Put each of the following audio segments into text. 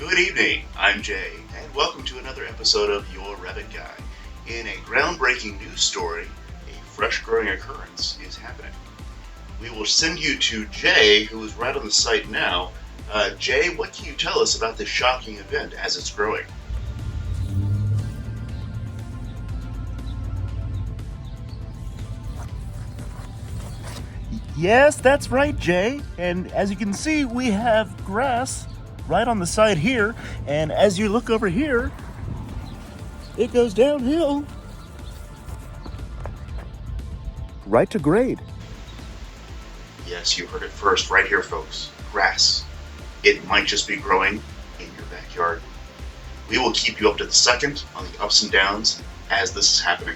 Good evening, I'm Jay, and welcome to another episode of Your Revit Guy. In a groundbreaking news story, a fresh growing occurrence is happening. We will send you to Jay, who is right on the site now. Jay, what can you tell us about this shocking event as it's growing? Yes, that's right, Jay. And as you can see, we have grass right on the side here. And as you look over here, it goes downhill right to grade. Yes, you heard it first right here, folks. Grass. It might just be growing in your backyard. We will keep you up to the second on the ups and downs as this is happening.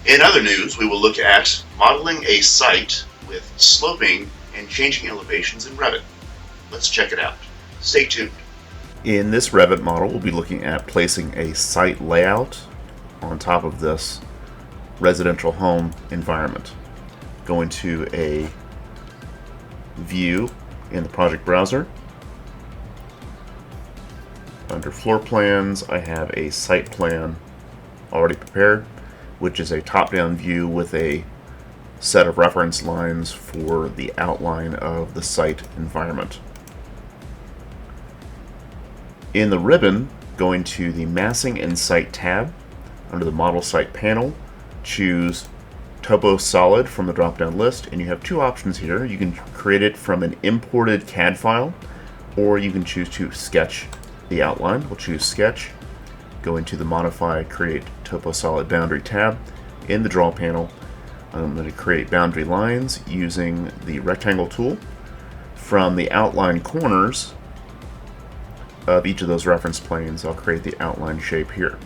In other news, we will look at modeling a site with sloping and changing elevations in Revit. Let's check it out. Stay tuned. In this Revit model, we'll be looking at placing a site layout on top of this residential home environment. Going to a view in the project browser. Under floor plans, I have a site plan already prepared, which is a top-down view with a set of reference lines for the outline of the site environment. In the ribbon, going to the Massing and Site tab, under the Model Site panel, choose Topo Solid from the drop-down list, and you have two options here. You can create it from an imported CAD file, or you can choose to sketch the outline. We'll choose Sketch. Go into the Modify Create Topo Solid Boundary tab. In the Draw panel, I'm going to create boundary lines using the rectangle tool. From the outline corners of each of those reference planes, I'll create the outline shape here.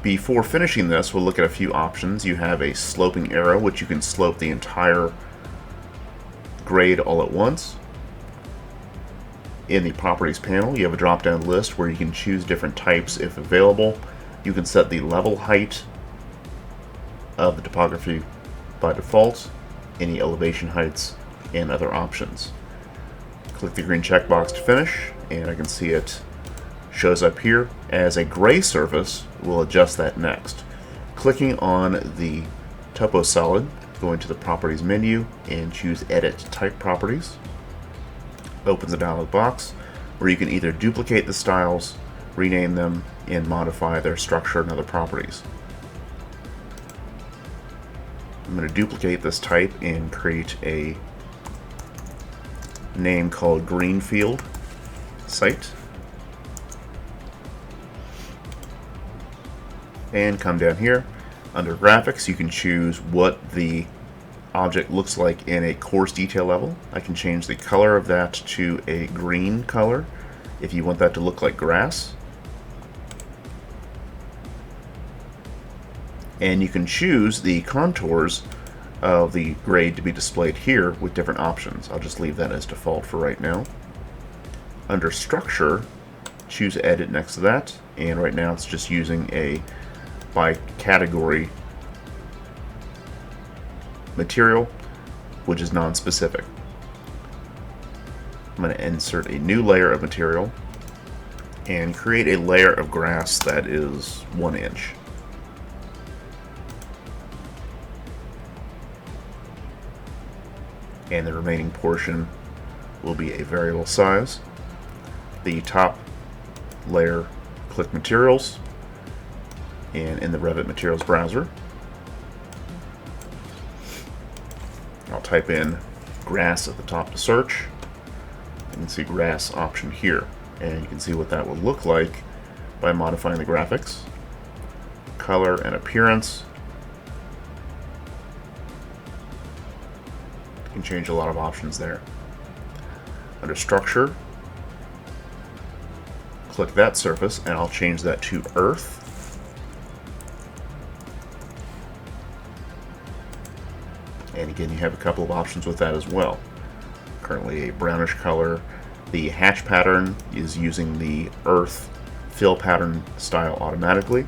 Before finishing this, we'll look at a few options. You have a sloping arrow, which you can slope the entire grade all at once. In the Properties panel, you have a drop-down list where you can choose different types if available. You can set the level height of the topography by default, any elevation heights, and other options. Click the green checkbox to finish, and I can see it shows up here as a gray surface. We'll adjust that next. Clicking on the Topo Solid, going to the Properties menu and choose Edit Type Properties. Opens a dialog box where you can either duplicate the styles, rename them, and modify their structure and other properties. I'm going to duplicate this type and create a name called Greenfield Site. And come down here. Under Graphics, you can choose what the object looks like in a coarse detail level. I can change the color of that to a green color if you want that to look like grass. And you can choose the contours of the grade to be displayed here with different options. I'll just leave that as default for right now. Under Structure, choose Edit next to that, and right now it's just using a by category material, which is non-specific. I'm going to insert a new layer of material and create a layer of grass that is 1 inch. And the remaining portion will be a variable size. The top layer, click Materials, and in the Revit Materials browser, I'll type in grass at the top to search. You can see grass option here, and you can see what that will look like by modifying the graphics, color, and appearance. You can change a lot of options there. Under Structure, click that surface, and I'll change that to Earth. And again, you have a couple of options with that as well. Currently a brownish color. The hatch pattern is using the Earth fill pattern style automatically.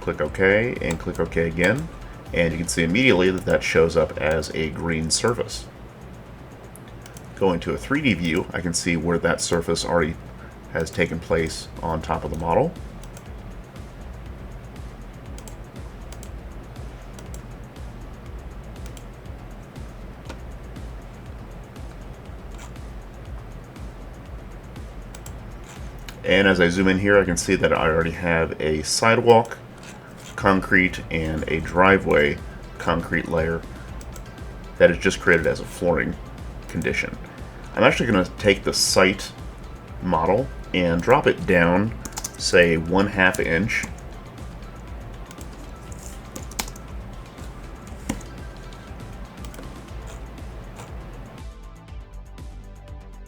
Click OK and click OK again. And you can see immediately that that shows up as a green surface. Going to a 3D view, I can see where that surface already has taken place on top of the model. And as I zoom in here, I can see that I already have a sidewalk, concrete, and a driveway concrete layer that is just created as a flooring condition. I'm actually going to take the site model and drop it down, say 1/2 inch.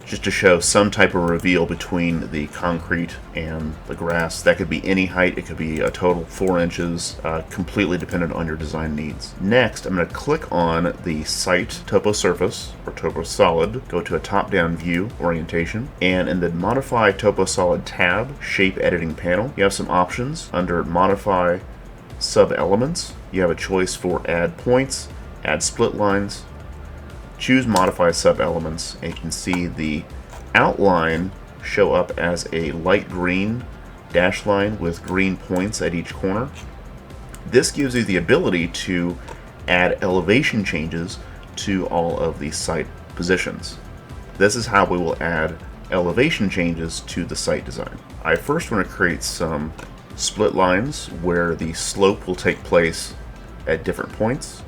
Just to show some type of reveal between the concrete and the grass. That could be any height, it could be a total 4 inches, completely dependent on your design needs. Next, I'm going to click on the site topo surface, or topo solid, go to a top-down view orientation, and in the modify topo solid tab, shape editing panel, you have some options. Under modify sub-elements, you have a choice for add points, add split lines, choose modify sub-elements, and you can see the outline show up as a light green dash line with green points at each corner. This gives you the ability to add elevation changes to all of the site positions. This is how we will add elevation changes to the site design. I first want to create some split lines where the slope will take place at different points.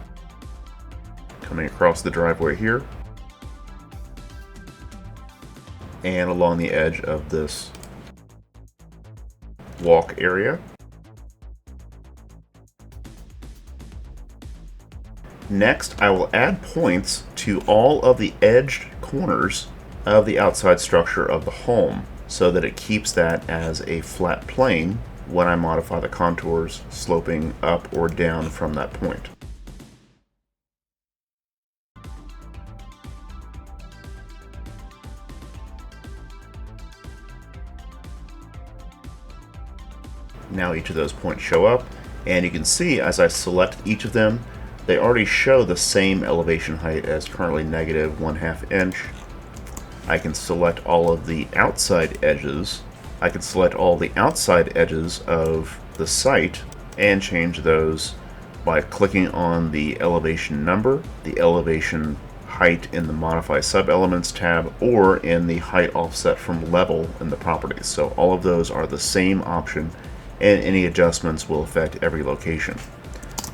Coming across the driveway here, and along the edge of this walk area. Next, I will add points to all of the edged corners of the outside structure of the home so that it keeps that as a flat plane when I modify the contours sloping up or down from that point. Now each of those points show up, and you can see as I select each of them, they already show the same elevation height as currently negative 1/2 inch. I can select all of the outside edges. I can select all the outside edges of the site and change those by clicking on the elevation number, the elevation height in the modify sub-elements tab, or in the height offset from level in the properties. So all of those are the same option, and any adjustments will affect every location.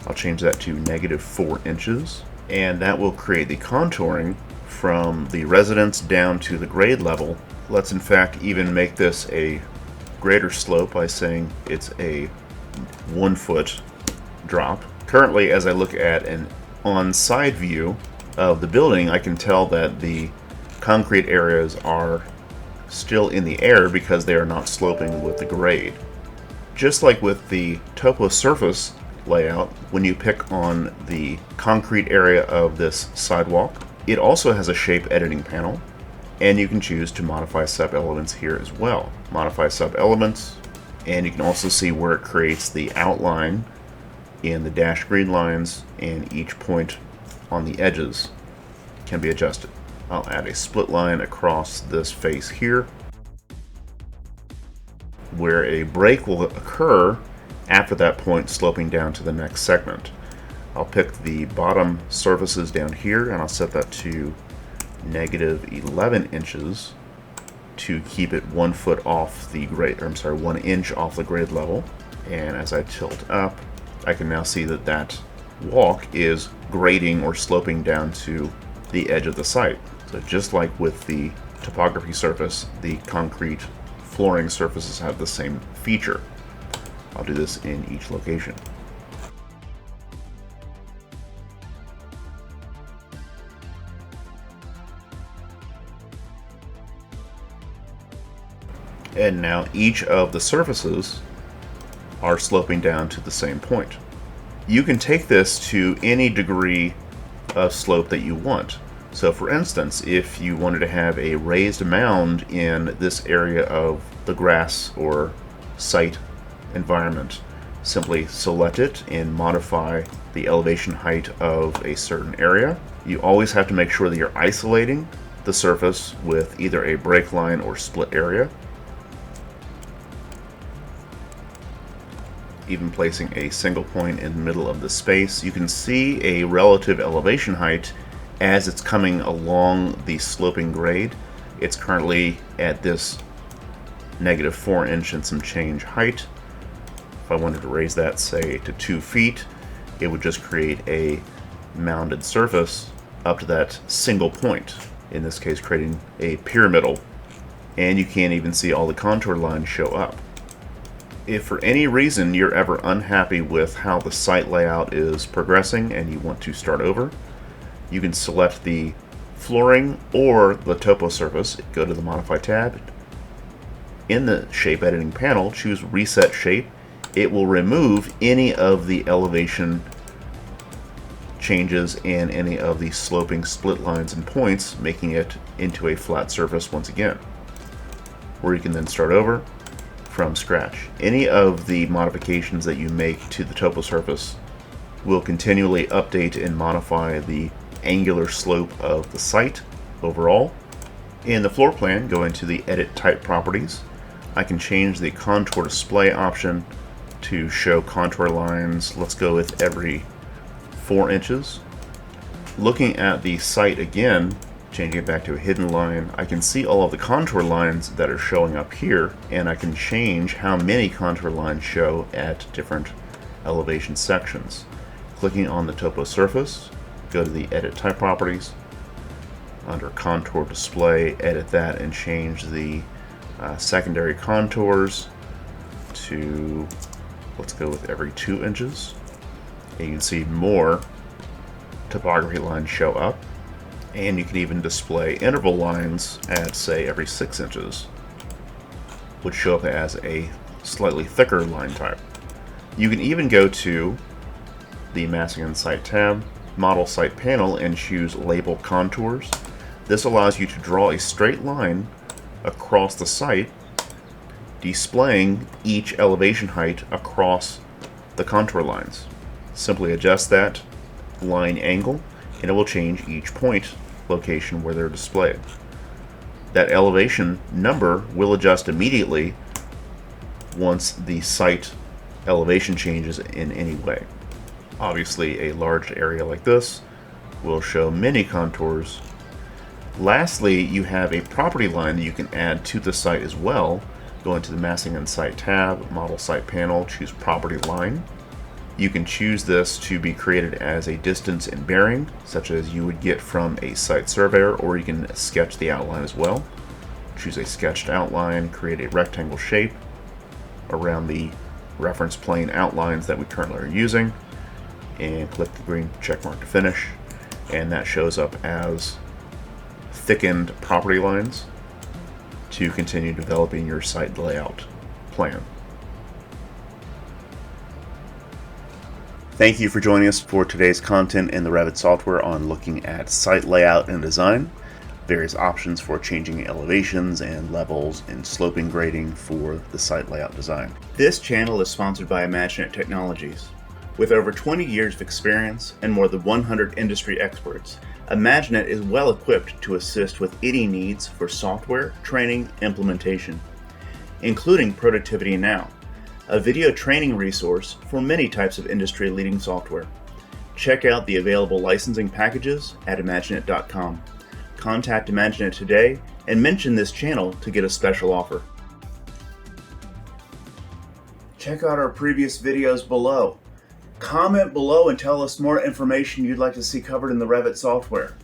I'll change that to -4 inches, and that will create the contouring from the residence down to the grade level. Let's in fact even make this a greater slope by saying it's a 1 foot drop. Currently, as I look at an on-side view of the building, I can tell that the concrete areas are still in the air because they are not sloping with the grade. Just like with the topo surface layout, when you pick on the concrete area of this sidewalk, it also has a shape editing panel, and you can choose to modify sub-elements here as well. Modify sub-elements, and you can also see where it creates the outline in the dashed green lines, and each point on the edges can be adjusted. I'll add a split line across this face here, where a break will occur after that point sloping down to the next segment. I'll pick the bottom surfaces down here and I'll set that to -11 inches to keep it 1 foot off the grade, or I'm sorry, 1 inch off the grade level. And as I tilt up, I can now see that that walk is grading or sloping down to the edge of the site. So just like with the topography surface, the concrete flooring surfaces have the same feature. I'll do this in each location. And now each of the surfaces are sloping down to the same point. You can take this to any degree of slope that you want. So for instance, if you wanted to have a raised mound in this area of the grass or site environment, simply select it and modify the elevation height of a certain area. You always have to make sure that you're isolating the surface with either a break line or split area. Even placing a single point in the middle of the space, you can see a relative elevation height as it's coming along the sloping grade. It's currently at this -4 inch and some change height. If I wanted to raise that, say, to 2 feet, it would just create a mounded surface up to that single point, in this case creating a pyramidal, and you can't even see all the contour lines show up. If for any reason you're ever unhappy with how the site layout is progressing and you want to start over, you can select the flooring or the topo surface, go to the Modify tab. In the Shape Editing panel, choose Reset Shape. It will remove any of the elevation changes and any of the sloping split lines and points, making it into a flat surface once again, where you can then start over from scratch. Any of the modifications that you make to the topo surface will continually update and modify the angular slope of the site overall. In the floor plan, go into the Edit Type Properties. I can change the Contour Display option to show contour lines. Let's go with every 4 inches. Looking at the site again, changing it back to a hidden line, I can see all of the contour lines that are showing up here, and I can change how many contour lines show at different elevation sections. Clicking on the topo surface, go to the Edit Type Properties. Under Contour Display, edit that and change the secondary contours to, let's go with every 2 inches. And you can see more topography lines show up. And you can even display interval lines at, say, every 6 inches, which show up as a slightly thicker line type. You can even go to the Massing and Site tab, Model Site panel, and choose Label Contours. This allows you to draw a straight line across the site, displaying each elevation height across the contour lines. Simply adjust that line angle, and it will change each point location where they're displayed. That elevation number will adjust immediately once the site elevation changes in any way. Obviously, a large area like this will show many contours. Lastly, you have a property line that you can add to the site as well. Go into the Massing and Site tab, Model Site panel, choose Property Line. You can choose this to be created as a distance and bearing, such as you would get from a site surveyor, or you can sketch the outline as well. Choose a sketched outline, create a rectangle shape around the reference plane outlines that we currently are using, and click the green check mark to finish, and that shows up as thickened property lines to continue developing your site layout plan. Thank you for joining us for today's content in the Revit software on looking at site layout and design, various options for changing elevations and levels and sloping grading for the site layout design. This channel is sponsored by Imaginet Technologies. With over 20 years of experience and more than 100 industry experts, Imaginet is well equipped to assist with any needs for software, training, implementation, including Productivity Now, a video training resource for many types of industry-leading software. Check out the available licensing packages at Imaginet.com. Contact Imaginet today and mention this channel to get a special offer. Check out our previous videos below. Comment below and tell us more information you'd like to see covered in the Revit software.